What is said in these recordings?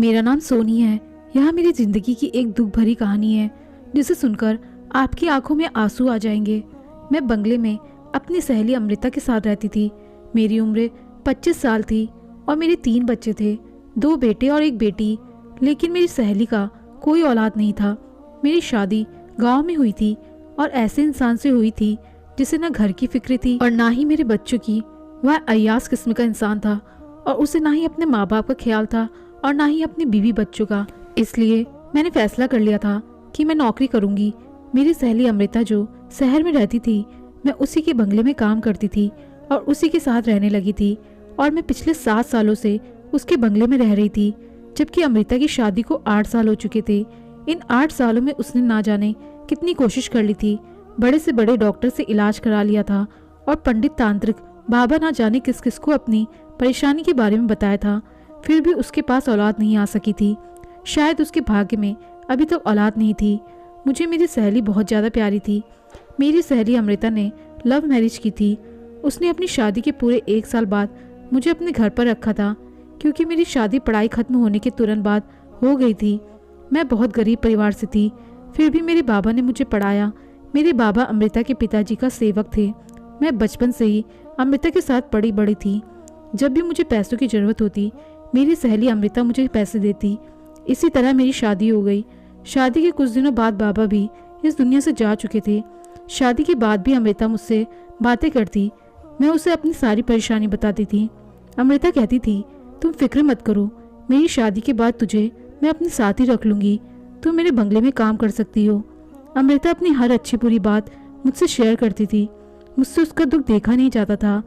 मेरा नाम सोनी है। यह मेरी जिंदगी की एक दुख भरी कहानी है जिसे सुनकर आपकी आंखों में आंसू आ जाएंगे। मैं बंगले में अपनी सहेली अमृता के साथ रहती थी। मेरी उम्र 25 साल थी और मेरे 3 बच्चे थे, 2 बेटे और 1 बेटी। लेकिन मेरी सहेली का कोई औलाद नहीं था। मेरी शादी गांव में हुई थी और ऐसे इंसान से हुई थी जिसे न घर की फिक्र थी और ना ही मेरे बच्चों की। वह अय्यास किस्म का इंसान था और उसे ना ही अपने माँ बाप का ख्याल था और ना ही अपने बीवी बच्चों का। इसलिए मैंने फैसला कर लिया था कि मैं नौकरी करूंगी। मेरी सहेली अमृता जो शहर में रहती थी, मैं उसी के बंगले में काम करती थी और उसी के साथ रहने लगी थी और मैं पिछले 7 सालों से उसके बंगले में रह रही थी, जबकि अमृता की शादी को 8 साल हो चुके थे। इन 8 सालों में उसने ना जाने कितनी कोशिश कर ली थी। बड़े से बड़े डॉक्टर से इलाज करा लिया था और पंडित तांत्रिक बाबा ना जाने किस किस को अपनी परेशानी के बारे में बताया था, फिर भी उसके पास औलाद नहीं आ सकी थी। शायद उसके भाग्य में अभी तक औलाद नहीं थी। मुझे मेरी सहेली बहुत ज़्यादा प्यारी थी। मेरी सहेली अमृता ने लव मैरिज की थी। उसने अपनी शादी के पूरे 1 साल बाद मुझे अपने घर पर रखा था, क्योंकि मेरी शादी पढ़ाई खत्म होने के तुरंत बाद हो गई थी। मैं बहुत गरीब परिवार से थी, फिर भी मेरे बाबा ने मुझे पढ़ाया। मेरे बाबा अमृता के पिताजी का सेवक थे। मैं बचपन से ही अमृता के साथ पड़ी बड़ी थी। जब भी मुझे पैसों की ज़रूरत होती, मेरी सहेली अमृता मुझे पैसे देती। इसी तरह मेरी शादी हो गई। शादी के कुछ दिनों बाद बाबा भी इस दुनिया से जा चुके थे। शादी के बाद भी अमृता मुझसे बातें करती। मैं उसे अपनी सारी परेशानी बताती थी। अमृता कहती थी, तुम फिक्र मत करो, मेरी शादी के बाद तुझे मैं अपने साथ ही रख लूँगी। तुम मेरे बंगले में काम कर सकती हो। अमृता अपनी हर अच्छी बुरी बात मुझसे शेयर करती थी। मुझसे उसका दुख देखा नहीं जाता था।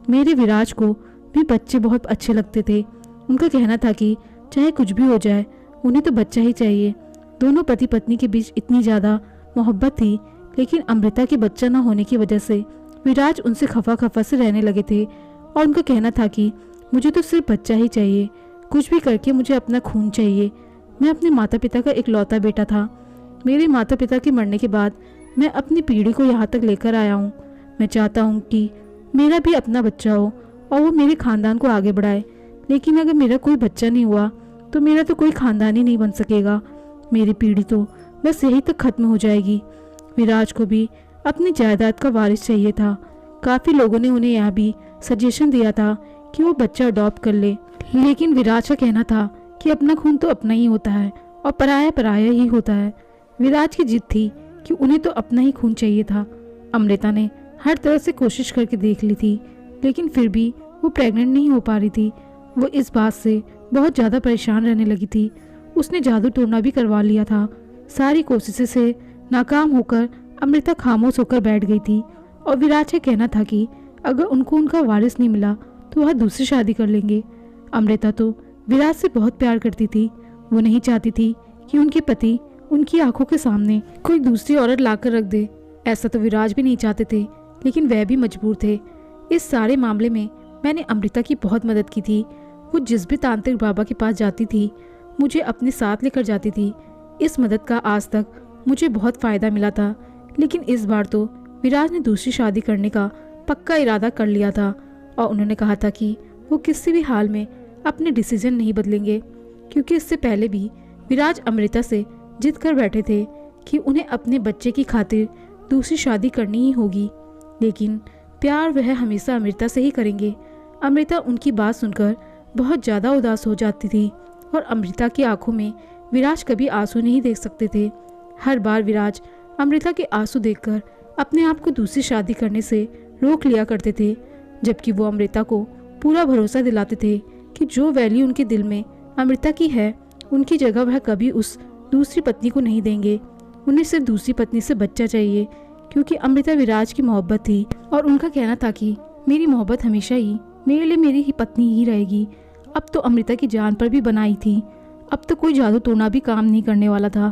मेरे विराज को भी बच्चे बहुत अच्छे लगते थे। उनका कहना था कि चाहे कुछ भी हो जाए, उन्हें तो बच्चा ही चाहिए। दोनों पति पत्नी के बीच इतनी ज़्यादा मोहब्बत थी, लेकिन अमृता के बच्चा न होने की वजह से विराज उनसे खफा खफा से रहने लगे थे और उनका कहना था कि मुझे तो सिर्फ बच्चा ही चाहिए, कुछ भी करके मुझे अपना खून चाहिए। मैं अपने माता पिता का इकलौता बेटा था। मेरे माता पिता के मरने के बाद मैं अपनी पीढ़ी को यहाँ तक लेकर आया हूँ। मैं चाहता हूँ कि मेरा भी अपना बच्चा हो और वो मेरे खानदान को आगे बढ़ाए। लेकिन अगर मेरा कोई बच्चा नहीं हुआ तो मेरा तो कोई खानदान ही नहीं बन सकेगा। मेरी पीढ़ी तो बस यही तक खत्म हो जाएगी। विराज को भी अपनी जायदाद का वारिस चाहिए था। काफ़ी लोगों ने उन्हें यह भी सजेशन दिया था कि वो बच्चा अडॉप्ट कर ले, लेकिन विराज का कहना था कि अपना खून तो अपना ही होता है और पराया पराया ही होता है। विराज की जिद थी कि उन्हें तो अपना ही खून चाहिए था। अमृता ने हर तरह से कोशिश करके देख ली थी, लेकिन फिर भी वो प्रेग्नेंट नहीं हो पा रही थी। वो इस बात से बहुत ज़्यादा परेशान रहने लगी थी। उसने जादू टोना भी करवा लिया था। सारी कोशिशों से नाकाम होकर अमृता खामोश होकर बैठ गई थी और विराज का कहना था कि अगर उनको उनका वारिस नहीं मिला तो वह दूसरी शादी कर लेंगे। अमृता तो विराज से बहुत प्यार करती थी। वो नहीं चाहती थी कि उनके पति उनकी आंखों के सामने कोई दूसरी औरत लाकर रख दे। ऐसा तो विराज भी नहीं चाहते थे, लेकिन वह भी मजबूर थे। इस सारे मामले में मैंने अमृता की बहुत मदद की थी। वो जिस भी तांत्रिक बाबा के पास जाती थी, मुझे अपने साथ लेकर जाती थी। इस मदद का आज तक मुझे बहुत फ़ायदा मिला था, लेकिन इस बार तो विराज ने दूसरी शादी करने का पक्का इरादा कर लिया था और उन्होंने कहा था कि वो किसी भी हाल में अपने डिसीजन नहीं बदलेंगे, क्योंकि इससे पहले भी विराज अमृता से जिद कर बैठे थे कि उन्हें अपने बच्चे की खातिर दूसरी शादी करनी ही होगी। लेकिन प्यार वह हमेशा अमृता से ही करेंगे। अमृता उनकी बात सुनकर बहुत ज़्यादा उदास हो जाती थी और अमृता की आंखों में विराज कभी आंसू नहीं देख सकते थे। हर बार विराज अमृता के आंसू देखकर अपने आप को दूसरी शादी करने से रोक लिया करते थे, जबकि वो अमृता को पूरा भरोसा दिलाते थे कि जो वैल्यू उनके दिल में अमृता की है, उनकी जगह वह कभी उस दूसरी पत्नी को नहीं देंगे। उन्हें सिर्फ दूसरी पत्नी से बच्चा चाहिए, क्योंकि अमृता विराज की मोहब्बत थी और उनका कहना था कि मेरी मोहब्बत हमेशा ही मेरे लिए मेरी ही पत्नी ही रहेगी। अब तो अमृता की जान पर भी बनाई थी। अब तो कोई जादू टोना भी काम नहीं करने वाला था।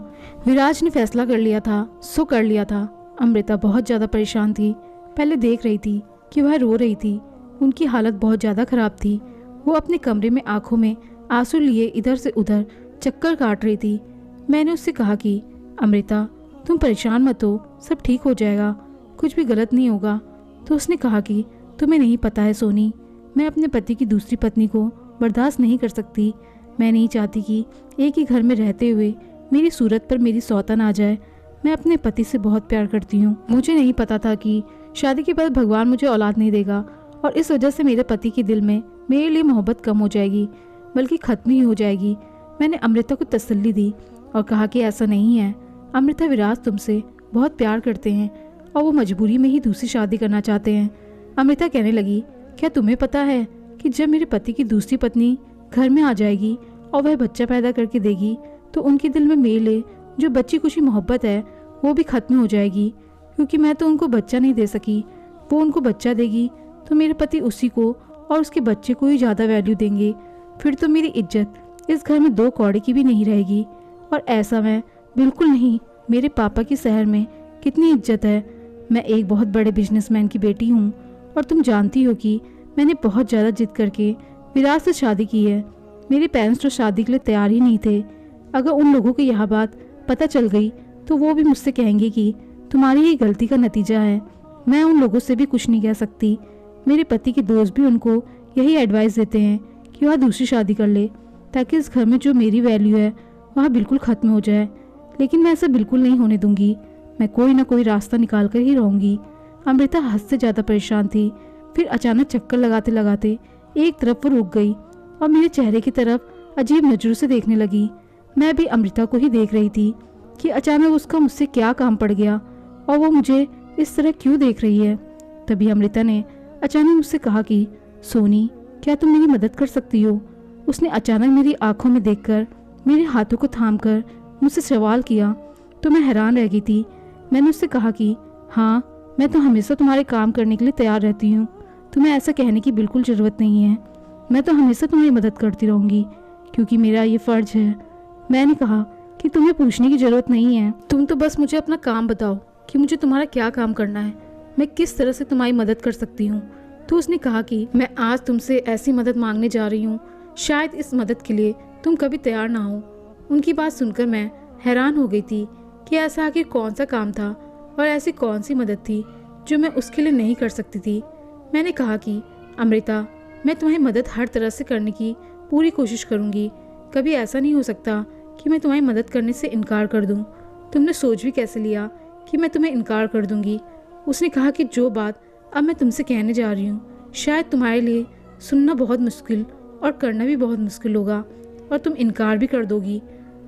विराज ने फैसला कर लिया था, सो कर लिया था। अमृता बहुत ज़्यादा परेशान थी। पहले देख रही थी कि वह रो रही थी। उनकी हालत बहुत ज़्यादा ख़राब थी। वो अपने कमरे में आंखों में आंसू लिए इधर से उधर चक्कर काट रही थी। मैंने उससे कहा कि अमृता, तुम परेशान मत हो, सब ठीक हो जाएगा, कुछ भी गलत नहीं होगा। तो उसने कहा कि तुम्हें नहीं पता है सोनी, मैं अपने पति की दूसरी पत्नी को बर्दाश्त नहीं कर सकती। मैं नहीं चाहती कि एक ही घर में रहते हुए मेरी सूरत पर मेरी सौतन आ जाए। मैं अपने पति से बहुत प्यार करती हूँ। मुझे नहीं पता था कि शादी के बाद भगवान मुझे औलाद नहीं देगा और इस वजह से मेरे पति के दिल में मेरे लिए मोहब्बत कम हो जाएगी, बल्कि ख़त्म ही हो जाएगी। मैंने अमृता को तसल्ली दी और कहा कि ऐसा नहीं है, अमृता विराज तुमसे बहुत प्यार करते हैं और वो मजबूरी में ही दूसरी शादी करना चाहते हैं। अमृता कहने लगी, क्या तुम्हें पता है कि जब मेरे पति की दूसरी पत्नी घर में आ जाएगी और वह बच्चा पैदा करके देगी तो उनके दिल में मेरे लिए जो बच्ची खुशी मोहब्बत है वो भी ख़त्म हो जाएगी, क्योंकि मैं तो उनको बच्चा नहीं दे सकी। वो उनको बच्चा देगी तो मेरे पति उसी को और उसके बच्चे को ही ज़्यादा वैल्यू देंगे। फिर तो मेरी इज्जत इस घर में 2 कौड़े की भी नहीं रहेगी, और ऐसा मैं बिल्कुल नहीं। मेरे पापा की शहर में कितनी इज्जत है। मैं एक बहुत बड़े बिजनेसमैन की बेटी हूँ और तुम जानती हो कि मैंने बहुत ज़्यादा जिद करके विराज से शादी की है। मेरे पेरेंट्स तो शादी के लिए तैयार ही नहीं थे। अगर उन लोगों को यह बात पता चल गई तो वो भी मुझसे कहेंगे कि तुम्हारी ही गलती का नतीजा है। मैं उन लोगों से भी कुछ नहीं कह सकती। मेरे पति के दोस्त भी उनको यही एडवाइस देते हैं कि वह दूसरी शादी कर ले, ताकि इस घर में जो मेरी वैल्यू है वह बिल्कुल ख़त्म हो जाए। लेकिन मैं ऐसा बिल्कुल नहीं होने दूंगी। मैं कोई ना कोई रास्ता निकाल कर ही रहूँगी। अमृता हद से ज़्यादा परेशान थी। फिर अचानक चक्कर लगाते लगाते एक तरफ वो रुक गई और मेरे चेहरे की तरफ अजीब नज़रों से देखने लगी। मैं भी अमृता को ही देख रही थी कि अचानक उसका मुझसे क्या काम पड़ गया और वो मुझे इस तरह क्यों देख रही है। तभी अमृता ने अचानक मुझसे कहा कि सोनी, क्या तुम मेरी मदद कर सकती हो? उसने अचानक मेरी आंखों में देखकर मेरे हाथों को थामकर मुझसे सवाल किया तो मैं हैरान रह गई थी। मैंने उससे कहा कि हाँ, मैं तो हमेशा तुम्हारे काम करने के लिए तैयार रहती हूँ। तुम्हें ऐसा कहने की बिल्कुल ज़रूरत नहीं है। मैं तो हमेशा तुम्हारी मदद करती रहूँगी, क्योंकि मेरा ये फ़र्ज है। मैंने कहा कि तुम्हें पूछने की ज़रूरत नहीं है। तुम तो बस मुझे अपना काम बताओ कि मुझे तुम्हारा क्या काम करना है, मैं किस तरह से तुम्हारी मदद कर सकती हूँ। तो उसने कहा कि मैं आज तुमसे ऐसी मदद मांगने जा रही हूँ, शायद इस मदद के लिए तुम कभी तैयार ना हो। उनकी बात सुनकर मैं हैरान हो गई थी कि ऐसा आखिर कौन सा काम था और ऐसी कौन सी मदद थी जो मैं उसके लिए नहीं कर सकती थी। मैंने कहा कि अमृता, मैं तुम्हारी मदद हर तरह से करने की पूरी कोशिश करूँगी। कभी ऐसा नहीं हो सकता कि मैं तुम्हारी मदद करने से इनकार कर दूँ। तुमने सोच भी कैसे लिया कि मैं तुम्हें इनकार कर दूँगी? उसने कहा कि जो बात अब मैं तुमसे कहने जा रही हूँ शायद तुम्हारे लिए सुनना बहुत मुश्किल और करना भी बहुत मुश्किल होगा और तुम इनकार भी कर दोगी।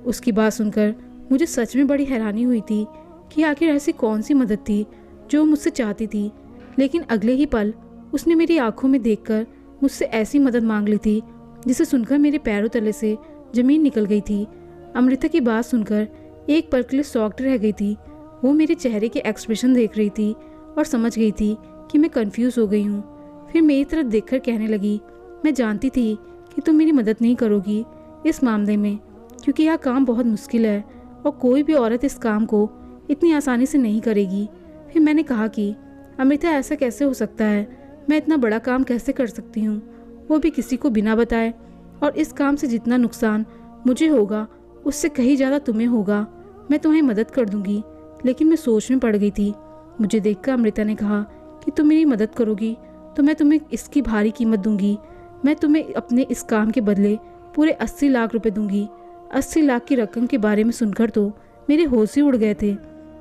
उसकी बात सुनकर मुझे सच में बड़ी हैरानी हुई थी कि आखिर ऐसी कौन सी मदद थी जो वो मुझसे चाहती थी। लेकिन अगले ही पल उसने मेरी आंखों में देखकर मुझसे ऐसी मदद मांग ली थी जिसे सुनकर मेरे पैरों तले से ज़मीन निकल गई थी। अमृता की बात सुनकर एक पल के लिए शॉक्ड रह गई थी। वो मेरे चेहरे के एक्सप्रेशन देख रही थी और समझ गई थी कि मैं कंफ्यूज हो गई हूँ। फिर मेरी तरफ देखकर कहने लगी, मैं जानती थी कि तुम मेरी मदद नहीं करोगी इस मामले में, क्योंकि यह काम बहुत मुश्किल है और कोई भी औरत इस काम को इतनी आसानी से नहीं करेगी। फिर मैंने कहा कि अमृता, ऐसा कैसे हो सकता है? मैं इतना बड़ा काम कैसे कर सकती हूँ, वो भी किसी को बिना बताए? और इस काम से जितना नुकसान मुझे होगा उससे कहीं ज़्यादा तुम्हें होगा। मैं तुम्हारी मदद कर दूंगी। लेकिन मैं सोच में पड़ गई थी। मुझे देखकर अमृता ने कहा कि तुम मेरी मदद करोगी तो मैं तुम्हें इसकी भारी कीमत दूंगी। मैं तुम्हें अपने इस काम के बदले पूरे 80 लाख रुपए दूंगी। 80 लाख की रकम के बारे में सुनकर तो मेरे होश ही उड़ गए थे।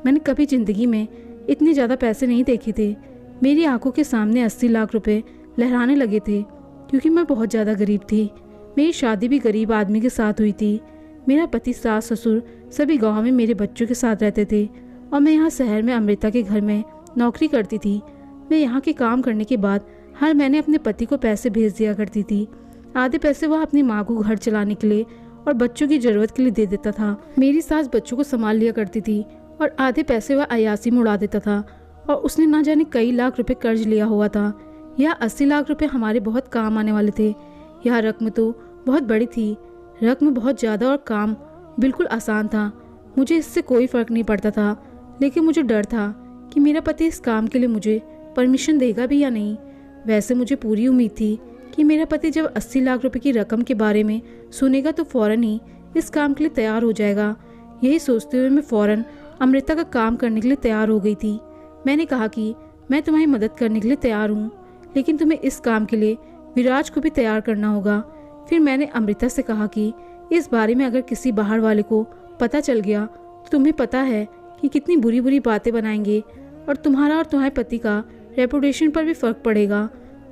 मैंने कभी ज़िंदगी में इतने ज़्यादा पैसे नहीं देखे थे। मेरी आंखों के सामने 80 लाख रुपए लहराने लगे थे, क्योंकि मैं बहुत ज़्यादा गरीब थी। मेरी शादी भी गरीब आदमी के साथ हुई थी। मेरा पति, सास, ससुर सभी गाँव में मेरे बच्चों के साथ रहते थे और मैं यहाँ शहर में अमृता के घर में नौकरी करती थी। मैं यहाँ के काम करने के बाद हर महीने अपने पति को पैसे भेज दिया करती थी। आधे पैसे वह अपनी माँ को घर चलाने के लिए और बच्चों की ज़रूरत के लिए दे देता था। मेरी सास बच्चों को संभाल लिया करती थी और आधे पैसे वह अयासी में उड़ा देता था। और उसने ना जाने कई लाख रुपए कर्ज लिया हुआ था। यह 80 लाख रुपए हमारे बहुत काम आने वाले थे। यह रकम तो बहुत बड़ी थी, रकम बहुत ज़्यादा, और काम बिल्कुल आसान था। मुझे इससे कोई फ़र्क नहीं पड़ता था, लेकिन मुझे डर था कि मेरा पति इस काम के लिए मुझे परमिशन देगा भी या नहीं। वैसे मुझे पूरी उम्मीद थी कि मेरा पति जब 80 लाख रुपए की रकम के बारे में सुनेगा तो फ़ौरन ही इस काम के लिए तैयार हो जाएगा। यही सोचते हुए मैं फ़ौरन अमृता का काम करने के लिए तैयार हो गई थी। मैंने कहा कि मैं तुम्हारी मदद करने के लिए तैयार हूँ, लेकिन तुम्हें इस काम के लिए विराज को भी तैयार करना होगा। फिर मैंने अमृता से कहा कि इस बारे में अगर किसी बाहर वाले को पता चल गया तो तुम्हें पता है कि कितनी बुरी बुरी बातें बनाएंगे और तुम्हारा और तुम्हारे पति का रेपुटेशन पर भी फर्क पड़ेगा।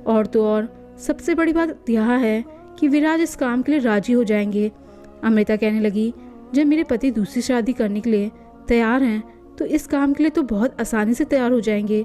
और तो और सबसे बड़ी बात यह है कि विराज इस काम के लिए राजी हो जाएंगे। अमृता कहने लगी, जब मेरे पति दूसरी शादी करने के लिए तैयार हैं तो इस काम के लिए तो बहुत आसानी से तैयार हो जाएंगे।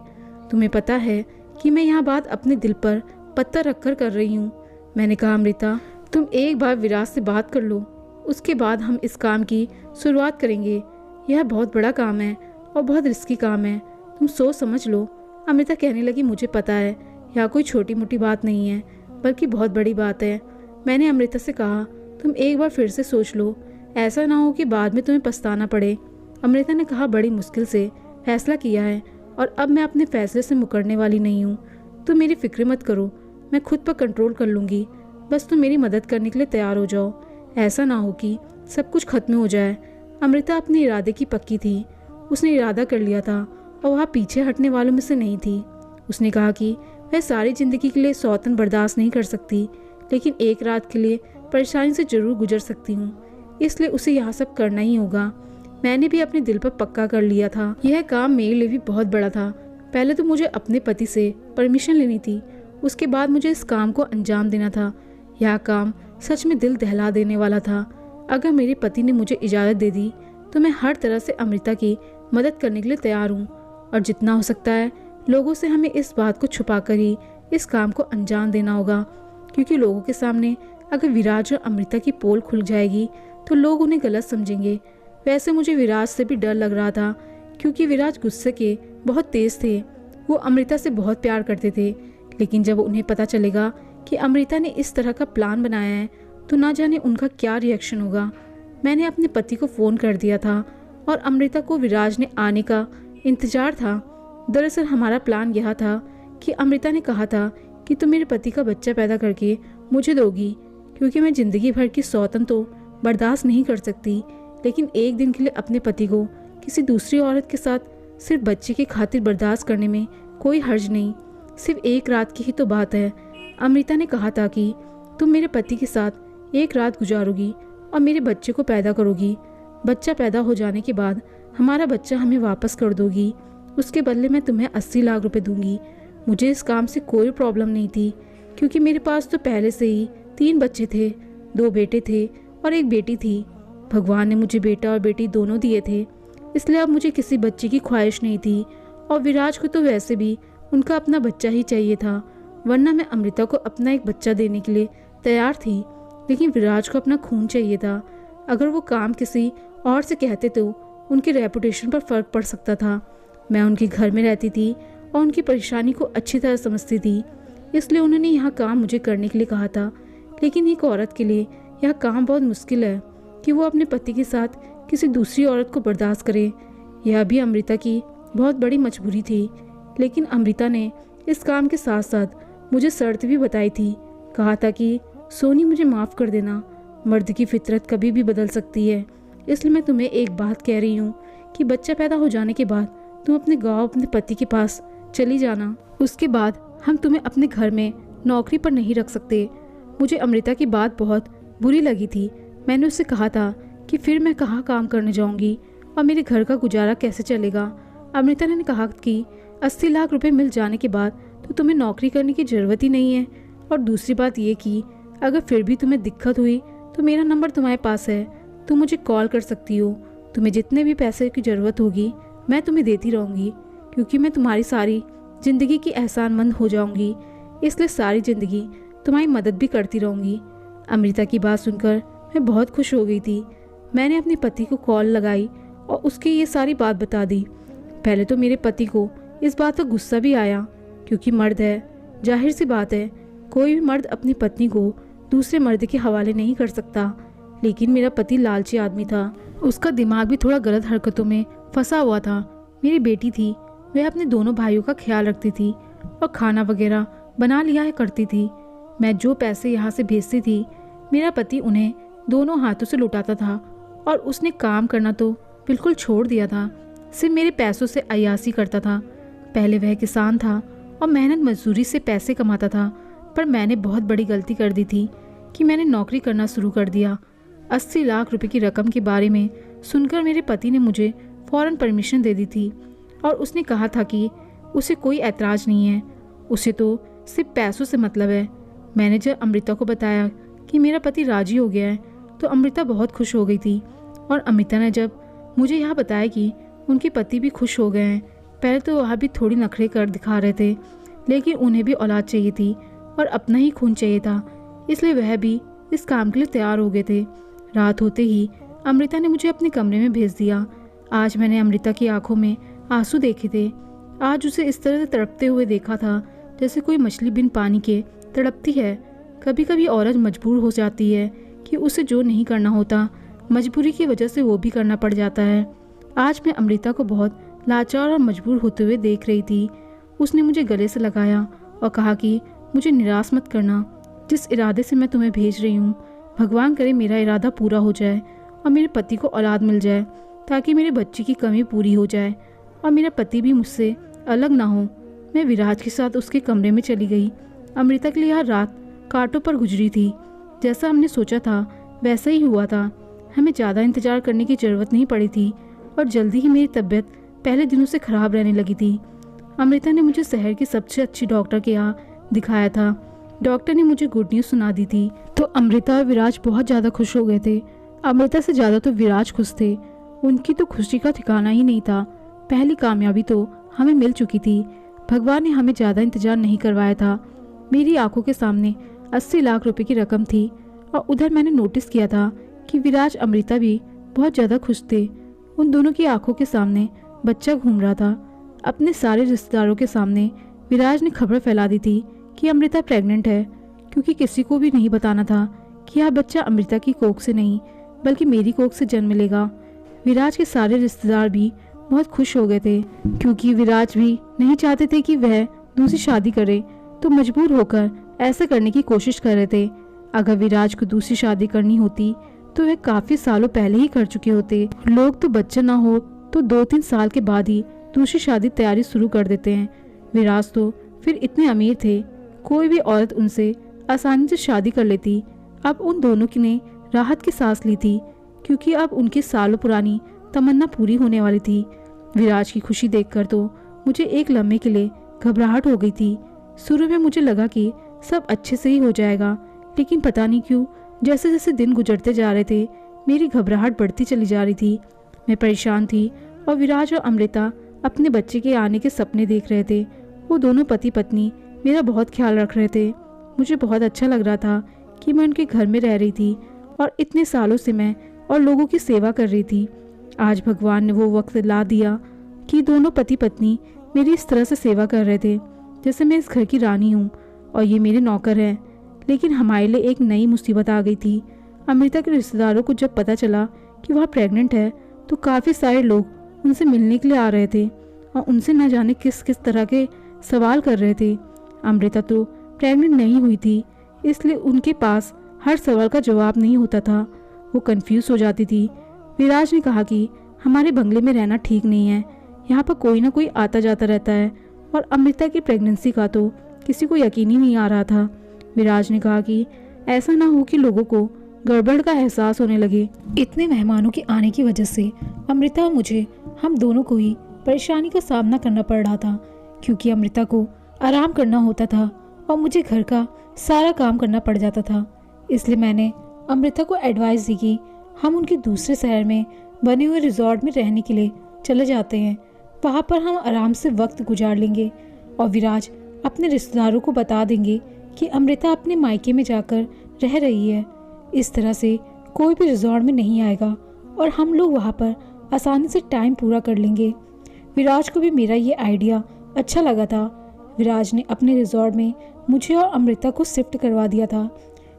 तुम्हें पता है कि मैं यह बात अपने दिल पर पत्थर रखकर कर रही हूँ। मैंने कहा, अमृता तुम एक बार विराज से बात कर लो, उसके बाद हम इस काम की शुरुआत करेंगे। यह बहुत बड़ा काम है और बहुत रिस्की काम है, तुम सोच समझ लो। अमृता कहने लगी, मुझे पता है यह कोई छोटी मोटी बात नहीं है बल्कि बहुत बड़ी बात है। मैंने अमृता से कहा, तुम एक बार फिर से सोच लो, ऐसा ना हो कि बाद में तुम्हें पछताना पड़े। अमृता ने कहा, बड़ी मुश्किल से फैसला किया है और अब मैं अपने फैसले से मुकरने वाली नहीं हूँ। तुम मेरी फिक्र मत करो, मैं खुद पर कंट्रोल कर लूँगी। बस तुम मेरी मदद करने के लिए तैयार हो जाओ, ऐसा ना हो कि सब कुछ खत्म हो जाए। अमृता अपने इरादे की पक्की थी, उसने इरादा कर लिया था और वह पीछे हटने वालों में से नहीं थी। उसने कहा कि वह सारी ज़िंदगी के लिए सौतन बर्दाश्त नहीं कर सकती, लेकिन एक रात के लिए परेशानी से जरूर गुजर सकती हूँ, इसलिए उसे यह सब करना ही होगा। मैंने भी अपने दिल पर पक्का कर लिया था। यह काम मेरे लिए भी बहुत बड़ा था। पहले तो मुझे अपने पति से परमिशन लेनी थी, उसके बाद मुझे इस काम को अंजाम देना था। यह काम सच में दिल दहला देने वाला था। अगर मेरे पति ने मुझे इजाज़त दे दी तो मैं हर तरह से अमृता की मदद करने के लिए तैयार हूँ और जितना हो सकता है लोगों से हमें इस बात को छुपाकर ही इस काम को अंजाम देना होगा, क्योंकि लोगों के सामने अगर विराज और अमृता की पोल खुल जाएगी तो लोग उन्हें गलत समझेंगे। वैसे मुझे विराज से भी डर लग रहा था, क्योंकि विराज गुस्से के बहुत तेज थे। वो अमृता से बहुत प्यार करते थे, लेकिन जब उन्हें पता चलेगा कि अमृता ने इस तरह का प्लान बनाया है तो ना जाने उनका क्या रिएक्शन होगा। मैंने अपने पति को फ़ोन कर दिया था और अमृता को विराज ने आने का इंतज़ार था। दरअसल हमारा प्लान यह था कि अमृता ने कहा था कि तुम मेरे पति का बच्चा पैदा करके मुझे दोगी, क्योंकि मैं ज़िंदगी भर की सौतन तो बर्दाश्त नहीं कर सकती, लेकिन एक दिन के लिए अपने पति को किसी दूसरी औरत के साथ सिर्फ बच्चे की खातिर बर्दाश्त करने में कोई हर्ज नहीं। सिर्फ एक रात की ही तो बात है। अमृता ने कहा था कि तुम मेरे पति के साथ एक रात गुजारोगी और मेरे बच्चे को पैदा करोगी। बच्चा पैदा हो जाने के बाद हमारा बच्चा हमें वापस कर दोगी। उसके बदले मैं तुम्हें 80 लाख रुपए दूंगी। मुझे इस काम से कोई प्रॉब्लम नहीं थी, क्योंकि मेरे पास तो पहले से ही 3 बच्चे थे, 2 बेटे थे और 1 बेटी थी। भगवान ने मुझे बेटा और बेटी दोनों दिए थे, इसलिए अब मुझे किसी बच्चे की ख्वाहिश नहीं थी। और विराज को तो वैसे भी उनका अपना बच्चा ही चाहिए था, वरना मैं अमृता को अपना एक बच्चा देने के लिए तैयार थी, लेकिन विराज को अपना खून चाहिए था। अगर वो काम किसी और से कहते तो उनकी रेपुटेशन पर फर्क पड़ सकता था। मैं उनके घर में रहती थी और उनकी परेशानी को अच्छी तरह समझती थी, इसलिए उन्होंने यह काम मुझे करने के लिए कहा था। लेकिन एक औरत के लिए यह काम बहुत मुश्किल है कि वो अपने पति के साथ किसी दूसरी औरत को बर्दाश्त करे। यह भी अमृता की बहुत बड़ी मजबूरी थी, लेकिन अमृता ने इस काम के साथ साथ मुझे शर्त भी बताई थी। कहा था कि सोनी मुझे माफ़ कर देना, मर्द की फितरत कभी भी बदल सकती है, इसलिए मैं तुम्हें एक बात कह रही हूँ कि बच्चा पैदा हो जाने के बाद तुम अपने गाँव अपने पति के पास चली जाना। उसके बाद हम तुम्हें अपने घर में नौकरी पर नहीं रख सकते। मुझे अमृता की बात बहुत बुरी लगी थी। मैंने उससे कहा था कि फिर मैं कहाँ काम करने जाऊँगी और मेरे घर का गुजारा कैसे चलेगा। अमृता ने कहा कि 80 लाख रुपए मिल जाने के बाद तो तुम्हें नौकरी करने की ज़रूरत ही नहीं है, और दूसरी बात ये कि अगर फिर भी तुम्हें दिक्कत हुई तो मेरा नंबर तुम्हारे पास है, तुम मुझे कॉल कर सकती हो। तुम्हें जितने भी पैसे की ज़रूरत होगी मैं तुम्हें देती रहूँगी, क्योंकि मैं तुम्हारी सारी ज़िंदगी की एहसानमंद हो जाऊँगी, इसलिए सारी ज़िंदगी तुम्हारी मदद भी करती रहूँगी। अमृता की बात सुनकर मैं बहुत खुश हो गई थी। मैंने अपने पति को कॉल लगाई और उसकी ये सारी बात बता दी। पहले तो मेरे पति को इस बात का गुस्सा भी आया, क्योंकि मर्द है, जाहिर सी बात है कोई भी मर्द अपनी पत्नी को दूसरे मर्द के हवाले नहीं कर सकता। लेकिन मेरा पति लालची आदमी था, उसका दिमाग भी थोड़ा गलत हरकतों में फंसा हुआ था। मेरी बेटी थी, वह अपने दोनों भाइयों का ख्याल रखती थी और खाना वगैरह बना लिया करती थी। मैं जो पैसे यहाँ से भेजती थी मेरा पति उन्हें दोनों हाथों से लुटाता था, और उसने काम करना तो बिल्कुल छोड़ दिया था, सिर्फ मेरे पैसों से अय्यासी करता था। पहले वह किसान था और मेहनत मजदूरी से पैसे कमाता था, पर मैंने बहुत बड़ी गलती कर दी थी कि मैंने नौकरी करना शुरू कर दिया। 80 लाख रुपए की रकम के बारे में सुनकर मेरे पति ने मुझे फ़ौरन परमिशन दे दी थी और उसने कहा था कि उसे कोई ऐतराज़ नहीं है, उसे तो सिर्फ पैसों से मतलब है। मैंने जब अमृता को बताया कि मेरा पति राजी हो गया है तो अमृता बहुत खुश हो गई थी और अमृता ने जब मुझे यह बताया कि उनके पति भी खुश हो गए हैं, पहले तो वह भी थोड़ी नखरे कर दिखा रहे थे, लेकिन उन्हें भी औलाद चाहिए थी और अपना ही खून चाहिए था, इसलिए वह भी इस काम के लिए तैयार हो गए थे। रात होते ही अमृता ने मुझे अपने कमरे में भेज दिया। आज मैंने अमृता की आंखों में आंसू देखे थे। आज उसे इस तरह से तड़पते हुए देखा था जैसे कोई मछली बिन पानी के तड़पती है। कभी कभी औरत मजबूर हो जाती है कि उसे जो नहीं करना होता, मजबूरी की वजह से वो भी करना पड़ जाता है। आज मैं अमृता को बहुत लाचार और मजबूर होते हुए देख रही थी। उसने मुझे गले से लगाया और कहा कि मुझे निराश मत करना, जिस इरादे से मैं तुम्हें भेज रही हूँ, भगवान करे मेरा इरादा पूरा हो जाए और मेरे पति को औलाद मिल जाए ताकि मेरे बच्चे की कमी पूरी हो जाए और मेरा पति भी मुझसे अलग ना हो। मैं विराज के साथ उसके कमरे में चली गई। अमृता के लिए यह रात कांटों पर गुजरी थी। जैसा हमने सोचा था वैसा ही हुआ था। हमें ज़्यादा इंतजार करने की ज़रूरत नहीं पड़ी थी और जल्दी ही मेरी तबीयत पहले दिनों से ख़राब रहने लगी थी। अमृता ने मुझे शहर की सबसे अच्छी डॉक्टर के यहाँ दिखाया था। डॉक्टर ने मुझे गुड न्यूज़ सुना दी थी तो अमृता और विराज बहुत ज़्यादा खुश हो गए थे। अमृता से ज़्यादा तो विराज खुश थे। उनकी तो खुशी का ठिकाना ही नहीं था। पहली कामयाबी तो हमें मिल चुकी थी। भगवान ने हमें ज़्यादा इंतजार नहीं करवाया था। मेरी आंखों के सामने 80 लाख रुपए की रकम थी और उधर मैंने नोटिस किया था कि विराज अमृता भी बहुत ज़्यादा खुश थे। उन दोनों की आंखों के सामने बच्चा घूम रहा था। अपने सारे रिश्तेदारों के सामने विराज ने खबर फैला दी थी कि अमृता प्रेग्नेंट है, क्योंकि किसी को भी नहीं बताना था कि यह बच्चा अमृता की कोख से नहीं बल्कि मेरी कोख से जन्म लेगा। विराज के सारे रिश्तेदार भी बहुत खुश हो गए थे, क्योंकि विराज भी नहीं चाहते थे कि वह दूसरी शादी करे, तो मजबूर होकर ऐसा करने की कोशिश कर रहे थे। अगर विराज को दूसरी शादी करनी होती तो वह काफी सालों पहले ही कर चुके होते। लोग तो बच्चा ना हो तो 2-3 साल के बाद ही दूसरी शादी तैयारी शुरू कर देते हैं। विराज तो फिर इतने अमीर थे, कोई भी औरत उनसे आसानी से शादी कर लेती। अब उन दोनों की ने राहत की सांस ली थी, क्योंकि अब उनकी सालों पुरानी तमन्ना पूरी होने वाली थी। विराज की खुशी देखकर तो मुझे एक लम्हे के लिए घबराहट हो गई थी। शुरू में मुझे लगा कि सब अच्छे से ही हो जाएगा, लेकिन पता नहीं क्यों जैसे जैसे दिन गुजरते जा रहे थे मेरी घबराहट बढ़ती चली जा रही थी। मैं परेशान थी और विराज और अमृता अपने बच्चे के आने के सपने देख रहे थे। वो दोनों पति पत्नी मेरा बहुत ख्याल रख रहे थे। मुझे बहुत अच्छा लग रहा था कि मैं उनके घर में रह रही थी और इतने सालों से मैं और लोगों की सेवा कर रही थी। आज भगवान ने वो वक्त ला दिया कि दोनों पति पत्नी मेरी इस तरह से सेवा कर रहे थे जैसे मैं इस घर की रानी हूँ और ये मेरे नौकर हैं। लेकिन हमारे लिए एक नई मुसीबत आ गई थी। अमृता के रिश्तेदारों को जब पता चला कि वह प्रेग्नेंट है तो काफ़ी सारे लोग उनसे मिलने के लिए आ रहे थे और उनसे न जाने किस किस तरह के सवाल कर रहे थे। अमृता तो प्रेग्नेंट नहीं हुई थी, इसलिए उनके पास हर सवाल का जवाब नहीं होता था। वो कंफ्यूज हो जाती थी। विराज ने कहा कि हमारे बंगले में रहना ठीक नहीं है, यहाँ पर कोई ना कोई आता जाता रहता है और अमृता की प्रेगनेंसी का तो किसी को यकीन ही नहीं आ रहा था। विराज ने कहा कि ऐसा ना हो कि लोगों को गड़बड़ का एहसास होने लगे। इतने मेहमानों के आने की वजह से अमृता और मुझे, हम दोनों को ही परेशानी का सामना करना पड़ रहा था, क्योंकि अमृता को आराम करना होता था और मुझे घर का सारा काम करना पड़ जाता था। इसलिए मैंने अमृता को एडवाइस दी कि हम उनके दूसरे शहर में बने हुए रिजॉर्ट में रहने के लिए चले जाते हैं। वहाँ पर हम आराम से वक्त गुजार लेंगे और विराज अपने रिश्तेदारों को बता देंगे कि अमृता अपने मायके में जाकर रह रही है। इस तरह से कोई भी रिजॉर्ट में नहीं आएगा और हम लोग वहाँ पर आसानी से टाइम पूरा कर लेंगे। विराज को भी मेरा ये आइडिया अच्छा लगा था। विराज ने अपने रिजॉर्ट में मुझे और अमृता को शिफ्ट करवा दिया था।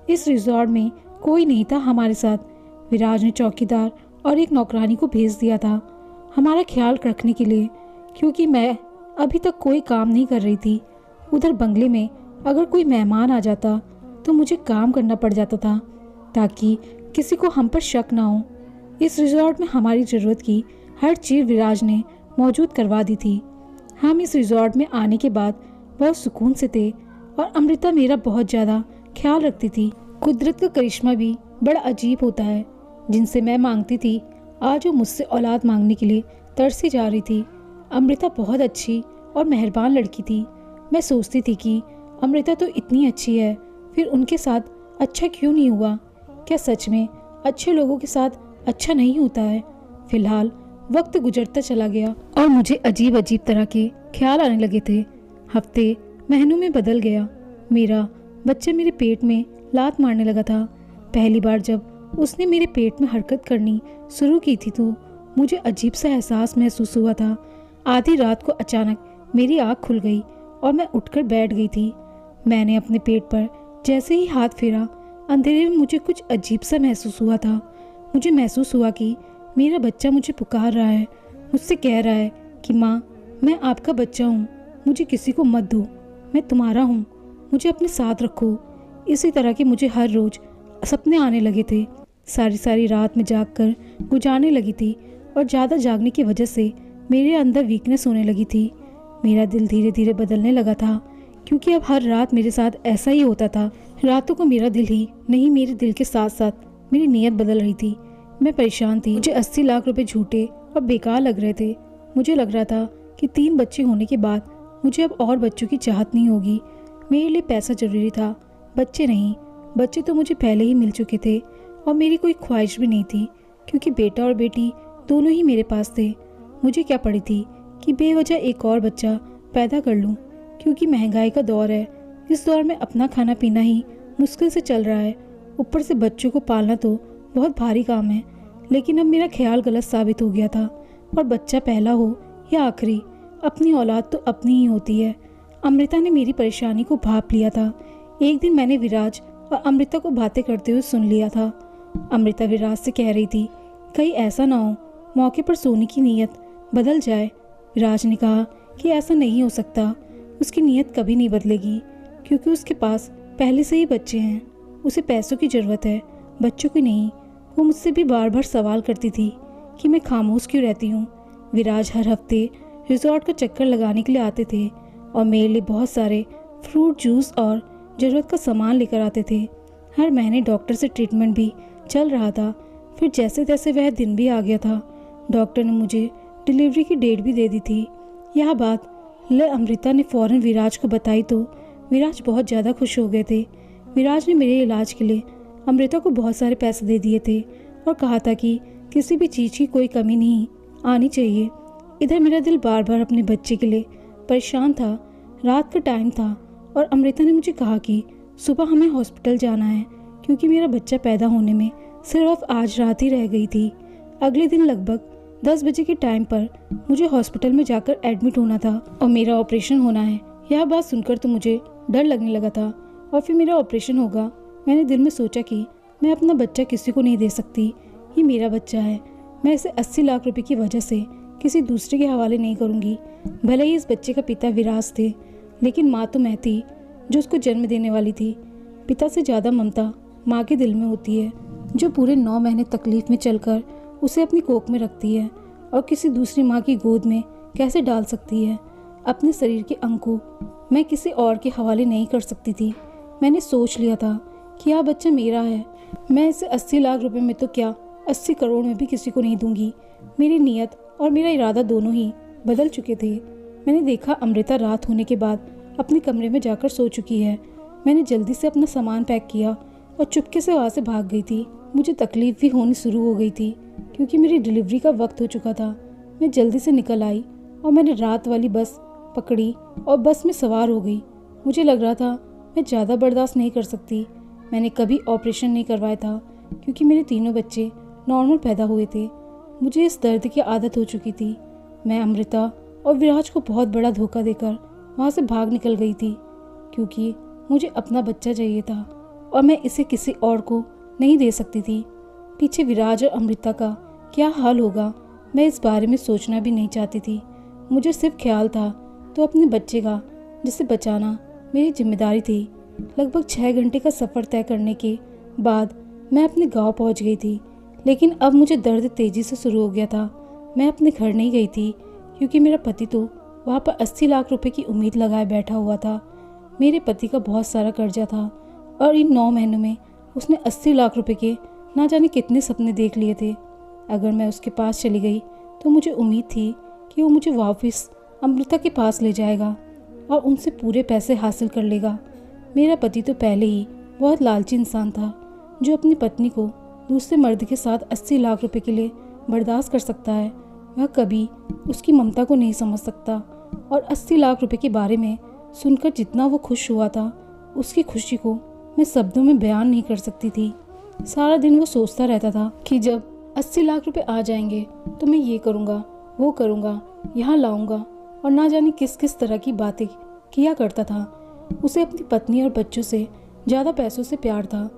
इस रिजॉर्ट में कोई नहीं था हमारे साथ। विराज ने चौकीदार और एक नौकरानी को भेज दिया था हमारा ख्याल रखने के लिए, क्योंकि मैं अभी तक कोई काम नहीं कर रही थी। उधर बंगले में अगर कोई मेहमान आ जाता तो मुझे काम करना पड़ जाता था ताकि किसी को हम पर शक ना हो। इस रिजॉर्ट में हमारी ज़रूरत की हर चीज़ विराज ने मौजूद करवा दी थी। हम इस रिजॉर्ट में आने के बाद बहुत सुकून से थे और अमृता मेरा बहुत ज़्यादा ख्याल रखती थी। कुदरत का करिश्मा भी बड़ा अजीब होता है। जिनसे मैं मांगती थी आज वो मुझसे औलाद मांगने के लिए तरसी जा रही थी। अमृता बहुत अच्छी और मेहरबान लड़की थी। मैं सोचती थी कि अमृता तो इतनी अच्छी है, फिर उनके साथ अच्छा क्यों नहीं हुआ? क्या सच में अच्छे लोगों के साथ अच्छा नहीं होता है? फिलहाल वक्त गुजरता चला गया और मुझे अजीब अजीब तरह के ख्याल आने लगे थे। हफ्ते महीनों में बदल गया। मेरा बच्चा मेरे पेट में लात मारने लगा था। पहली बार जब उसने मेरे पेट में हरकत करनी शुरू की थी तो मुझे अजीब सा एहसास महसूस हुआ था। आधी रात को अचानक मेरी आँख खुल गई और मैं उठकर बैठ गई थी। मैंने अपने पेट पर जैसे ही हाथ फेरा, अंधेरे में मुझे कुछ अजीब सा महसूस हुआ था। मुझे महसूस हुआ कि मेरा बच्चा मुझे पुकार रहा है, मुझसे कह रहा है कि माँ, मैं आपका बच्चा हूँ, मुझे किसी को मत दो, मैं तुम्हारा हूँ, मुझे अपने साथ रखो। इसी तरह के मुझे हर रोज़ सपने आने लगे थे। सारी सारी रात में जागकर गुजारने लगी थी और ज़्यादा जागने की वजह से मेरे अंदर वीकनेस होने लगी थी। मेरा दिल धीरे धीरे बदलने लगा था, क्योंकि अब हर रात मेरे साथ ऐसा ही होता था। रातों को मेरा दिल ही नहीं, मेरे दिल के साथ साथ मेरी नीयत बदल रही थी। मैं परेशान थी। मुझे 80 लाख रुपए झूठे और बेकार लग रहे थे। मुझे लग रहा था कि 3 बच्चे होने के बाद मुझे अब और बच्चों की चाहत नहीं होगी। मेरे लिए पैसा जरूरी था, बच्चे नहीं। बच्चे तो मुझे पहले ही मिल चुके थे और मेरी कोई ख्वाहिश भी नहीं थी, क्योंकि बेटा और बेटी दोनों ही मेरे पास थे। मुझे क्या पड़ी थी कि बेवजह एक और बच्चा पैदा कर लूं, क्योंकि महंगाई का दौर है। इस दौर में अपना खाना पीना ही मुश्किल से चल रहा है, ऊपर से बच्चों को पालना तो बहुत भारी काम है। लेकिन अब मेरा ख्याल गलत साबित हो गया था, और बच्चा पहला हो या आखिरी, अपनी औलाद तो अपनी ही होती है। अमृता ने मेरी परेशानी को भांप लिया था। एक दिन मैंने विराज और अमृता को बातें करते हुए सुन लिया था। अमृता विराज से कह रही थी, कहीं ऐसा ना हो मौके पर सोने की नीयत बदल जाए। विराज ने कहा कि ऐसा नहीं हो सकता, उसकी नीयत कभी नहीं बदलेगी, क्योंकि उसके पास पहले से ही बच्चे हैं। उसे पैसों की ज़रूरत है, बच्चों की नहीं। वो मुझसे भी बार बार सवाल करती थी कि मैं खामोश क्यों रहती हूँ। विराज हर हफ्ते रिजॉर्ट का चक्कर लगाने के लिए आते थे और मेरे लिए बहुत सारे फ्रूट जूस और ज़रूरत का सामान लेकर आते थे। हर महीने डॉक्टर से ट्रीटमेंट भी चल रहा था। फिर जैसे तैसे वह दिन भी आ गया था। डॉक्टर ने मुझे डिलीवरी की डेट भी दे दी थी। यह बात अमृता ने फ़ौरन विराज को बताई तो विराज बहुत ज़्यादा खुश हो गए थे। विराज ने मेरे इलाज के लिए अमृता को बहुत सारे पैसे दे दिए थे और कहा था कि किसी भी चीज़ की कोई कमी नहीं आनी चाहिए। इधर मेरा दिल बार बार अपने बच्चे के लिए परेशान था। रात का टाइम था और अमृता ने मुझे कहा कि सुबह हमें हॉस्पिटल जाना है, क्योंकि मेरा बच्चा पैदा होने में सिर्फ आज रात ही रह गई थी। अगले दिन लगभग 10 बजे के टाइम पर मुझे हॉस्पिटल में जाकर एडमिट होना था और मेरा ऑपरेशन होना है। यह बात सुनकर तो मुझे डर लगने लगा था। और फिर मेरा ऑपरेशन होगा। मैंने दिल में सोचा कि मैं अपना बच्चा किसी को नहीं दे सकती, ये मेरा बच्चा है। मैं इसे 80 लाख रुपए की वजह से किसी दूसरे के हवाले नहीं करूँगी। भले ही इस बच्चे का पिता विराज थे, लेकिन माँ तो मैं थी जो उसको जन्म देने वाली थी। पिता से ज़्यादा ममता माँ के दिल में होती है, जो पूरे 9 महीने तकलीफ में चलकर उसे अपनी कोख में रखती है और किसी दूसरी माँ की गोद में कैसे डाल सकती है। अपने शरीर के अंग को मैं किसी और के हवाले नहीं कर सकती थी। मैंने सोच लिया था कि यह बच्चा मेरा है। मैं इसे 80 लाख रुपए में तो क्या 80 करोड़ में भी किसी को नहीं दूंगी। मेरी नीयत और मेरा इरादा दोनों ही बदल चुके थे। मैंने देखा अमृता रात होने के बाद अपने कमरे में जाकर सो चुकी है। मैंने जल्दी से अपना सामान पैक किया और चुपके से वहाँ से भाग गई थी। मुझे तकलीफ भी होनी शुरू हो गई थी, क्योंकि मेरी डिलीवरी का वक्त हो चुका था। मैं जल्दी से निकल आई और मैंने रात वाली बस पकड़ी और बस में सवार हो गई। मुझे लग रहा था मैं ज़्यादा बर्दाश्त नहीं कर सकती। मैंने कभी ऑपरेशन नहीं करवाया था, क्योंकि मेरे तीनों बच्चे नॉर्मल पैदा हुए थे। मुझे इस दर्द की आदत हो चुकी थी। मैं अमृता और विराज को बहुत बड़ा धोखा देकर वहाँ से भाग निकल गई थी, क्योंकि मुझे अपना बच्चा चाहिए था और मैं इसे किसी और को नहीं दे सकती थी। पीछे विराज और अमृता का क्या हाल होगा, मैं इस बारे में सोचना भी नहीं चाहती थी। मुझे सिर्फ ख्याल था तो अपने बच्चे का, जिसे बचाना मेरी जिम्मेदारी थी। लगभग 6 घंटे का सफ़र तय करने के बाद मैं अपने गांव पहुंच गई थी, लेकिन अब मुझे दर्द तेज़ी से शुरू हो गया था। मैं अपने घर नहीं गई थी, क्योंकि मेरा पति तो वहाँ पर 80 लाख रुपए की उम्मीद लगाए बैठा हुआ था। मेरे पति का बहुत सारा कर्जा था और इन 9 महीनों में उसने 80 लाख रुपए के ना जाने कितने सपने देख लिए थे। अगर मैं उसके पास चली गई तो मुझे उम्मीद थी कि वो मुझे वापस अमृता के पास ले जाएगा और उनसे पूरे पैसे हासिल कर लेगा। मेरा पति तो पहले ही बहुत लालची इंसान था, जो अपनी पत्नी को दूसरे मर्द के साथ 80 लाख रुपए के लिए बर्दाश्त कर सकता है, वह कभी उसकी ममता को नहीं समझ सकता। और 80 लाख रुपए के बारे में सुनकर जितना वो खुश हुआ था, उसकी खुशी को मैं शब्दों में बयान नहीं कर सकती थी। सारा दिन वो सोचता रहता था कि जब 80 लाख रुपए आ जाएंगे तो मैं ये करूँगा, वो करूँगा, यहाँ लाऊंगा, और ना जाने किस किस तरह की बातें किया करता था। उसे अपनी पत्नी और बच्चों से ज़्यादा पैसों से प्यार था।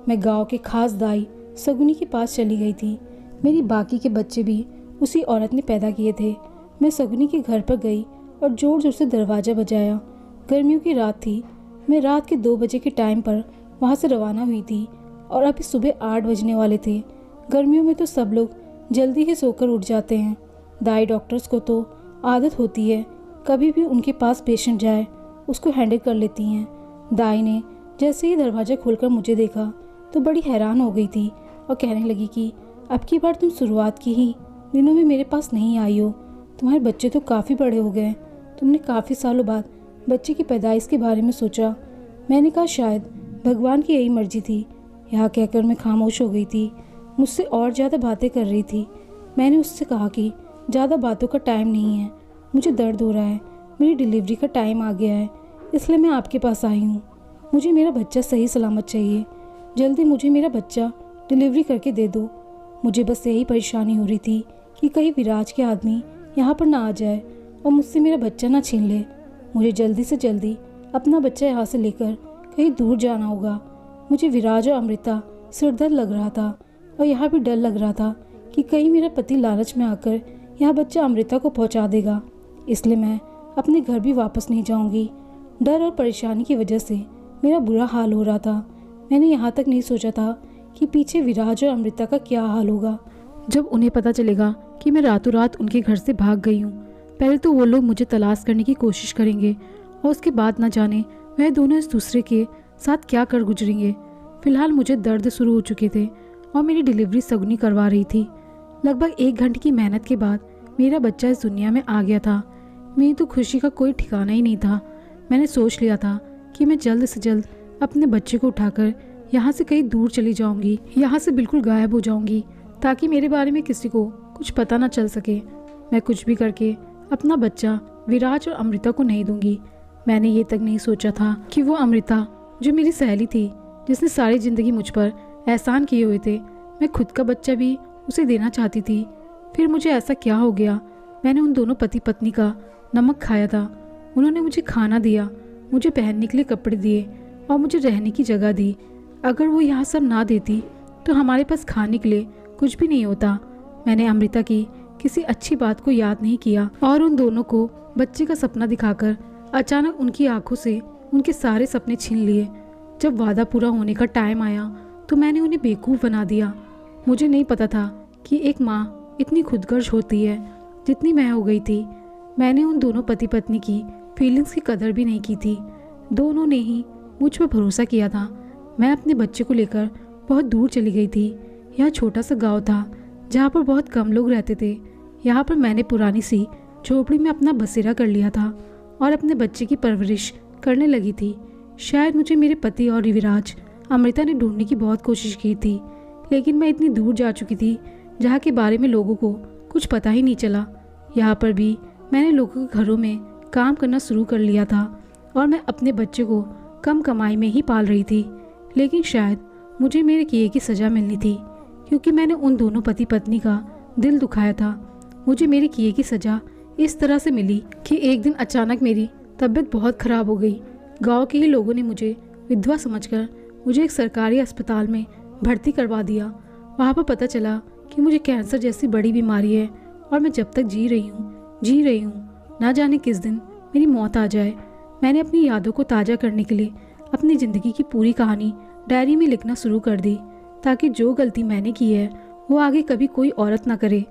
मैं गांव के खास दाई सगुनी के पास चली गई थी। मेरी बाकी के बच्चे भी उसी औरत ने पैदा किए थे। मैं सगुनी के घर पर गई और जोर जोर से दरवाज़ा बजाया। गर्मियों की रात थी। मैं रात के 2 बजे के टाइम पर वहाँ से रवाना हुई थी और अभी सुबह 8 बजने वाले थे। गर्मियों में तो सब लोग जल्दी ही सोकर उठ जाते हैं। दाई डॉक्टर्स को तो आदत होती है, कभी भी उनके पास पेशेंट जाए उसको हैंडल कर लेती हैं। दाई ने जैसे ही दरवाज़ा खोलकर मुझे देखा तो बड़ी हैरान हो गई थी और कहने लगी कि अब की बार तुम शुरुआत की ही दिनों में मेरे पास नहीं आई हो। तुम्हारे बच्चे तो काफ़ी बड़े हो गए। तुमने काफ़ी सालों बाद बच्चे की पैदाइश के बारे में सोचा। मैंने कहा शायद भगवान की यही मर्जी थी। यहाँ कहकर मैं खामोश हो गई थी। मुझसे और ज़्यादा बातें कर रही थी। मैंने उससे कहा कि ज़्यादा बातों का टाइम नहीं है, मुझे दर्द हो रहा है, मेरी डिलीवरी का टाइम आ गया है, इसलिए मैं आपके पास आई हूँ। मुझे मेरा बच्चा सही सलामत चाहिए। जल्दी मुझे मेरा बच्चा डिलीवरी करके दे दो। मुझे बस यही परेशानी हो रही थी कि कहीं विराज के आदमी यहाँ पर ना आ जाए और मुझसे मेरा बच्चा ना छीन ले। मुझे जल्दी से जल्दी अपना बच्चा यहाँ से लेकर कहीं दूर जाना होगा। मुझे विराज और अमृता सिरदर्द लग रहा था और यहाँ भी डर लग रहा था कि कहीं मेरा पति लालच में आकर यहाँ बच्चा अमृता को पहुँचा देगा। इसलिए मैं अपने घर भी वापस नहीं जाऊँगी। डर और परेशानी की वजह से मेरा बुरा हाल हो रहा था। मैंने यहाँ तक नहीं सोचा था कि पीछे विराज और अमृता का क्या हाल होगा जब उन्हें पता चलेगा कि मैं रातों रात उनके घर से भाग गई हूँ। पहले तो वो लोग मुझे तलाश करने की कोशिश करेंगे और उसके बाद न जाने वह दोनों इस दूसरे के साथ क्या कर गुजरेंगे। फिलहाल मुझे दर्द शुरू हो चुके थे और मेरी डिलीवरी सगुनी करवा रही थी। लगभग 1 घंटे की मेहनत के बाद मेरा बच्चा इस दुनिया में आ गया था। मेरी तो खुशी का कोई ठिकाना ही नहीं था। मैंने सोच लिया था कि मैं जल्द से जल्द अपने बच्चे को उठाकर यहाँ से कहीं दूर चली जाऊँगी, यहाँ से बिल्कुल गायब हो जाऊँगी, ताकि मेरे बारे में किसी को कुछ पता ना चल सके। मैं कुछ भी करके अपना बच्चा विराज और अमृता को नहीं दूंगी। मैंने ये तक नहीं सोचा था कि वो अमृता जो मेरी सहेली थी, जिसने सारी ज़िंदगी मुझ पर एहसान किए हुए थे, मैं खुद का बच्चा भी उसे देना चाहती थी। फिर मुझे ऐसा क्या हो गया? मैंने उन दोनों पति पत्नी का नमक खाया था। उन्होंने मुझे खाना दिया, मुझे पहनने के लिए कपड़े दिए और मुझे रहने की जगह दी। अगर वो यहाँ सब ना देती तो हमारे पास खाने के लिए कुछ भी नहीं होता। मैंने अमृता की किसी अच्छी बात को याद नहीं किया और उन दोनों को बच्चे का सपना दिखाकर अचानक उनकी आंखों से उनके सारे सपने छीन लिए। जब वादा पूरा होने का टाइम आया तो मैंने उन्हें बेवकूफ़ बना दिया। मुझे नहीं पता था कि एक माँ इतनी खुदगर्ज होती है जितनी मैं हो गई थी। मैंने उन दोनों पति पत्नी की फीलिंग्स की कदर भी नहीं की थी। दोनों ने ही मुझ पर भरोसा किया था। मैं अपने बच्चे को लेकर बहुत दूर चली गई थी। यह छोटा सा गांव था जहाँ पर बहुत कम लोग रहते थे। यहाँ पर मैंने पुरानी सी झोपड़ी में अपना बसेरा कर लिया था और अपने बच्चे की परवरिश करने लगी थी। शायद मुझे मेरे पति और विराज अमृता ने ढूंढने की बहुत कोशिश की थी, लेकिन मैं इतनी दूर जा चुकी थी जहाँ के बारे में लोगों को कुछ पता ही नहीं चला। यहाँ पर भी मैंने लोगों के घरों में काम करना शुरू कर लिया था और मैं अपने बच्चे को कम कमाई में ही पाल रही थी। लेकिन शायद मुझे मेरे किए की सज़ा मिलनी थी, क्योंकि मैंने उन दोनों पति पत्नी का दिल दुखाया था। मुझे मेरे किए की सज़ा इस तरह से मिली कि एक दिन अचानक मेरी तबीयत बहुत ख़राब हो गई। गांव के ही लोगों ने मुझे विधवा समझकर मुझे एक सरकारी अस्पताल में भर्ती करवा दिया। वहाँ पर पता चला कि मुझे कैंसर जैसी बड़ी बीमारी है और मैं जब तक जी रही हूँ, ना जाने किस दिन मेरी मौत आ जाए। मैंने अपनी यादों को ताज़ा करने के लिए अपनी ज़िंदगी की पूरी कहानी डायरी में लिखना शुरू कर दी, ताकि जो गलती मैंने की है वो आगे कभी कोई औरत ना करे।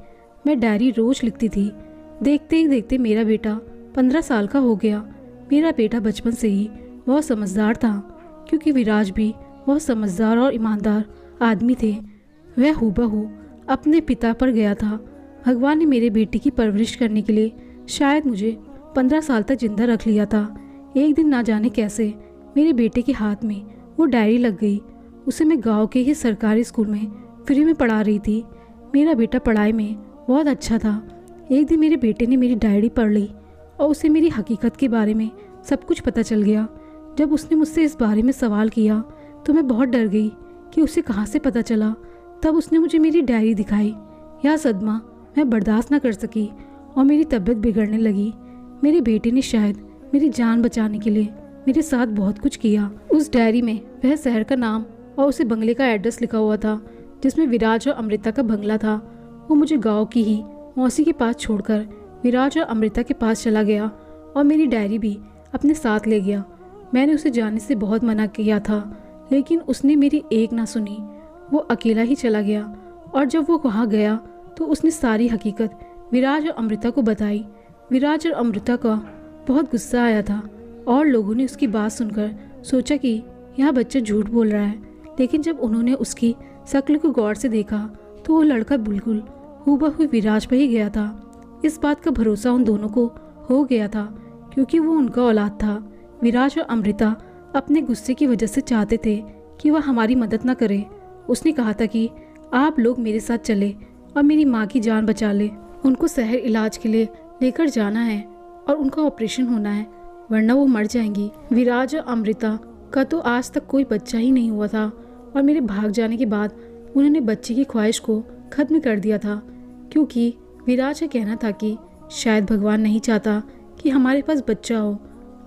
मैं डायरी रोज़ लिखती थी। देखते ही देखते मेरा बेटा 15 साल का हो गया। मेरा बेटा बचपन से ही बहुत समझदार था, क्योंकि विराज भी बहुत समझदार और ईमानदार आदमी थे। वह हूबहू अपने पिता पर गया था। भगवान ने मेरे बेटे की परवरिश करने के लिए शायद मुझे 15 साल तक जिंदा रख लिया था। एक दिन ना जाने कैसे मेरे बेटे के हाथ में वो डायरी लग गई। उसे मैं गांव के ही सरकारी स्कूल में फ्री में पढ़ा रही थी। मेरा बेटा पढ़ाई में बहुत अच्छा था। एक दिन मेरे बेटे ने मेरी डायरी पढ़ ली और उसे मेरी हकीकत के बारे में सब कुछ पता चल गया। जब उसने मुझसे इस बारे में सवाल किया तो मैं बहुत डर गई कि उसे कहाँ से पता चला। तब उसने मुझे मेरी डायरी दिखाई। यह सदमा मैं बर्दाश्त न कर सकी और मेरी तबीयत बिगड़ने लगी। मेरे बेटे ने शायद मेरी जान बचाने के लिए मेरे साथ बहुत कुछ किया। उस डायरी में वह शहर का नाम और उसे बंगले का एड्रेस लिखा हुआ था जिसमें विराज और अमृता का बंगला था। वो मुझे गांव की ही मौसी के पास छोड़कर विराज और अमृता के पास चला गया और मेरी डायरी भी अपने साथ ले गया। मैंने उसे जाने से बहुत मना किया था लेकिन उसने मेरी एक ना सुनी। वो अकेला ही चला गया और जब वो वहाँ गया तो उसने सारी हकीकत विराज और अमृता को बताई। विराज और अमृता का बहुत गुस्सा आया था और लोगों ने उसकी बात सुनकर सोचा कि यह बच्चा झूठ बोल रहा है। लेकिन जब उन्होंने उसकी शक्ल को गौर से देखा तो वो लड़का बिल्कुल हूबहू विराज पर ही गया था। इस बात का भरोसा उन दोनों को हो गया था क्योंकि वो उनका औलाद था। विराज और अमृता अपने गुस्से की वजह से चाहते थे कि वह हमारी मदद न करे। उसने कहा था कि आप लोग मेरे साथ चले और मेरी माँ की जान बचा ले। उनको शहर इलाज के लिए लेकर जाना है और उनका ऑपरेशन होना है वरना वो मर जाएंगी। विराज और अमृता का तो आज तक कोई बच्चा ही नहीं हुआ था और मेरे भाग जाने के बाद उन्होंने बच्चे की ख्वाहिश को खत्म कर दिया था क्योंकि विराज का कहना था कि शायद भगवान नहीं चाहता कि हमारे पास बच्चा हो।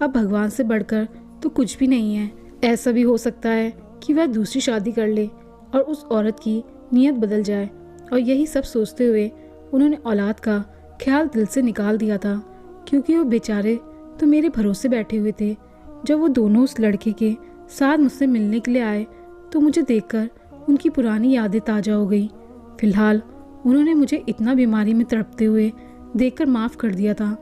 अब भगवान से बढ़कर तो कुछ भी नहीं है। ऐसा भी हो सकता है कि वह दूसरी शादी कर ले और उस औरत की नीयत बदल जाए। और यही सब सोचते हुए उन्होंने औलाद का ख्याल दिल से निकाल दिया था क्योंकि वो बेचारे तो मेरे भरोसे बैठे हुए थे। जब वो दोनों उस लड़के के साथ मुझसे मिलने के लिए आए तो मुझे देखकर उनकी पुरानी यादें ताज़ा हो गई। फिलहाल उन्होंने मुझे इतना बीमारी में तड़पते हुए देखकर माफ़ कर दिया था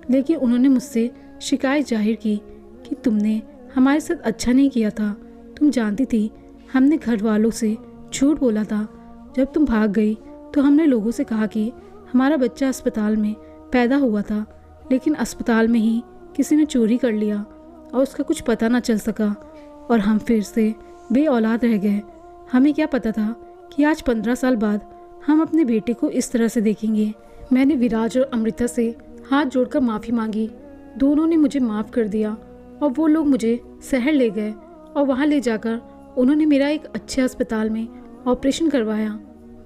लेकिन उन्होंने मुझसे शिकायत जाहिर की कि तुमने हमारे साथ अच्छा नहीं किया था। तुम जानती थी हमने घर वालों से झूठ बोला था। जब तुम भाग गई तो हमने लोगों से कहा कि हमारा बच्चा अस्पताल में पैदा हुआ था लेकिन अस्पताल में ही किसी ने चोरी कर लिया और उसका कुछ पता ना चल सका और हम फिर से बे औलाद रह गए। हमें क्या पता था कि आज 15 साल बाद हम अपने बेटे को इस तरह से देखेंगे। मैंने विराज और अमृता से हाथ जोड़कर माफ़ी मांगी। दोनों ने मुझे माफ़ कर दिया और वो लोग मुझे शहर ले गए और वहाँ ले जाकर उन्होंने मेरा एक अच्छे अस्पताल में ऑपरेशन करवाया।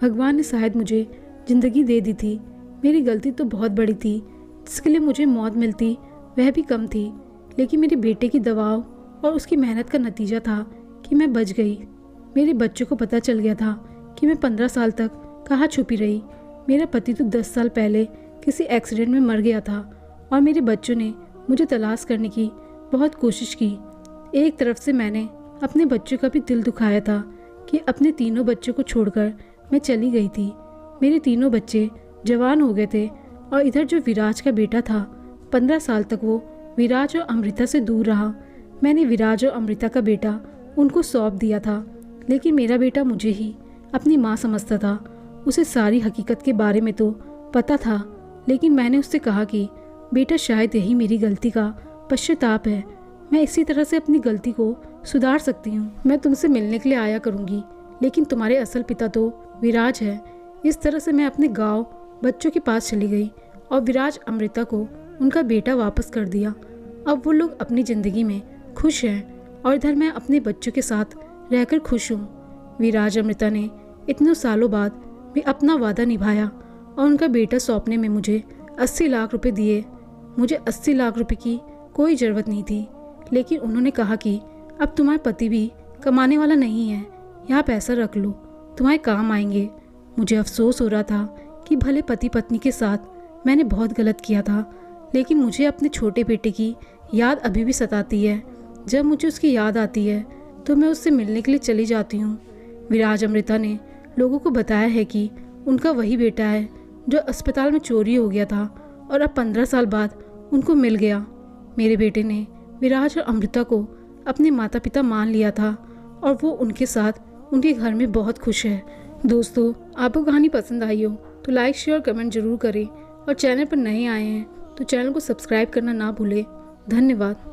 भगवान ने शायद मुझे ज़िंदगी दे दी थी। मेरी गलती तो बहुत बड़ी थी जिसके लिए मुझे मौत मिलती वह भी कम थी लेकिन मेरे बेटे की दबाव और उसकी मेहनत का नतीजा था कि मैं बच गई। मेरे बच्चों को पता चल गया था कि मैं 15 साल तक कहाँ छुपी रही। मेरा पति तो 10 साल पहले किसी एक्सीडेंट में मर गया था और मेरे बच्चों ने मुझे तलाश करने की बहुत कोशिश की। एक तरफ से मैंने अपने बच्चों का भी दिल दुखाया था कि अपने तीनों बच्चों को छोड़कर मैं चली गई थी। मेरे तीनों बच्चे जवान हो गए थे और इधर जो विराज का बेटा था 15 साल तक वो विराज और अमृता से दूर रहा। मैंने विराज और अमृता का बेटा उनको सौंप दिया था लेकिन मेरा बेटा मुझे ही अपनी माँ समझता था। उसे सारी हकीकत के बारे में तो पता था लेकिन मैंने उससे कहा कि बेटा शायद यही मेरी गलती का पश्चाताप है। मैं इसी तरह से अपनी गलती को सुधार सकती हूँ। मैं तुमसे मिलने के लिए आया करूँगी लेकिन तुम्हारे असल पिता तो विराज है। इस तरह से मैं अपने गांव बच्चों के पास चली गई और विराज अमृता को उनका बेटा वापस कर दिया। अब वो लोग अपनी ज़िंदगी में खुश हैं और इधर मैं अपने बच्चों के साथ रहकर खुश हूँ। विराज अमृता ने इतने सालों बाद भी अपना वादा निभाया और उनका बेटा सौंपने में मुझे 80 लाख रुपए दिए। मुझे 80 लाख रुपए की कोई ज़रूरत नहीं थी लेकिन उन्होंने कहा कि अब तुम्हारा पति भी कमाने वाला नहीं है, यहाँ पैसा रख लो, तुम्हारे काम आएंगे। मुझे अफसोस हो रहा था कि भले पति पत्नी के साथ मैंने बहुत गलत किया था लेकिन मुझे अपने छोटे बेटे की याद अभी भी सताती है। जब मुझे उसकी याद आती है तो मैं उससे मिलने के लिए चली जाती हूँ। विराज अमृता ने लोगों को बताया है कि उनका वही बेटा है जो अस्पताल में चोरी हो गया था और अब 15 साल बाद उनको मिल गया। मेरे बेटे ने विराज और अमृता को अपने माता पिता मान लिया था और वो उनके साथ उनके घर में बहुत खुश है। दोस्तों, आपको कहानी पसंद आई हो तो लाइक शेयर और कमेंट जरूर करें और चैनल पर नए आए हैं तो चैनल को सब्सक्राइब करना ना भूलें। धन्यवाद।